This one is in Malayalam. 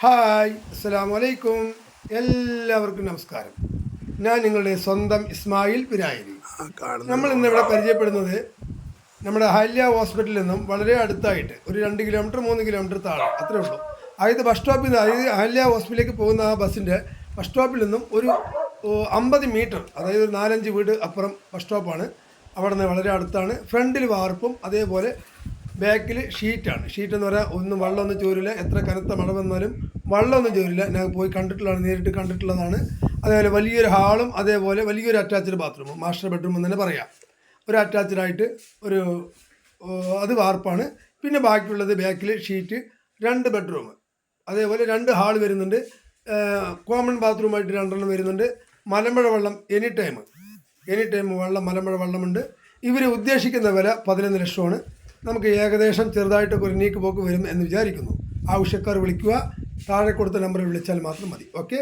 ഹായ് അസ്സലാമു അലൈക്കും. എല്ലാവർക്കും നമസ്കാരം. ഞാൻ നിങ്ങളുടെ സ്വന്തം ഇസ്മായിൽ പിരായിരി. നമ്മൾ ഇന്നിവിടെ പരിചയപ്പെടുന്നത് നമ്മുടെ ഹല്യ ഹോസ്പിറ്റലിൽ നിന്നും വളരെ അടുത്തായിട്ട് ഒരു 2 കിലോമീറ്റർ 3 കിലോമീറ്റർ താഴെ അത്രേ ഉള്ളൂ. അതായത് ബസ് സ്റ്റോപ്പിൽ നിന്ന്, അതായത് ഹല്യ ഹോസ്പിറ്റലിലേക്ക് പോകുന്ന ആ ബസ്സിൻ്റെ ബസ് സ്റ്റോപ്പിൽ നിന്നും ഒരു 50 മീറ്റർ, അതായത് ഒരു 4-5 വീട് അപ്പുറം ബസ് സ്റ്റോപ്പാണ്. അവിടെ നിന്ന് വളരെ അടുത്താണ്. ഫ്രണ്ടിൽ വാർപ്പും അതേപോലെ ബാക്കിൽ ഷീറ്റാണ്. ഷീറ്റ് എന്ന് പറഞ്ഞാൽ ഒന്നും വെള്ളമൊന്നും ചോരില്ല. എത്ര കനത്ത മഴ വന്നാലും വെള്ളമൊന്നും ചോരില്ല. ഞാൻ പോയി കണ്ടിട്ടുള്ളതാണ്, നേരിട്ട് കണ്ടിട്ടുള്ളതാണ്. അതേപോലെ വലിയൊരു ഹാളും അതേപോലെ വലിയൊരു അറ്റാച്ച്ഡ് ബാത്റൂമും, മാസ്റ്റർ ബെഡ്റൂം എന്ന് തന്നെ പറയാം. ഒരു അറ്റാച്ച്ഡായിട്ട് ഒരു അത് വാർപ്പാണ്. പിന്നെ ബാക്കിയുള്ളത് ബാക്കിൽ ഷീറ്റ്, 2 ബെഡ്റൂം, അതേപോലെ 2 ഹാൾ വരുന്നുണ്ട്. കോമൺ ബാത്റൂമായിട്ട് 2 വരുന്നുണ്ട്. മലമ്പുഴ വെള്ളം എനി ടൈം വെള്ളം, മലമ്പുഴ വെള്ളമുണ്ട്. ഇവർ ഉദ്ദേശിക്കുന്ന വില 11 ലക്ഷമാണ്. നമുക്ക് ഏകദേശം ചെറുതായിട്ടൊക്കെ ഒരു നീക്ക് പോക്ക് വരും എന്ന് വിചാരിക്കുന്നു. ആവശ്യക്കാർ വിളിക്കുക. താഴെ കൊടുത്ത നമ്പറിൽ വിളിച്ചാൽ മാത്രം മതി. ഓക്കെ.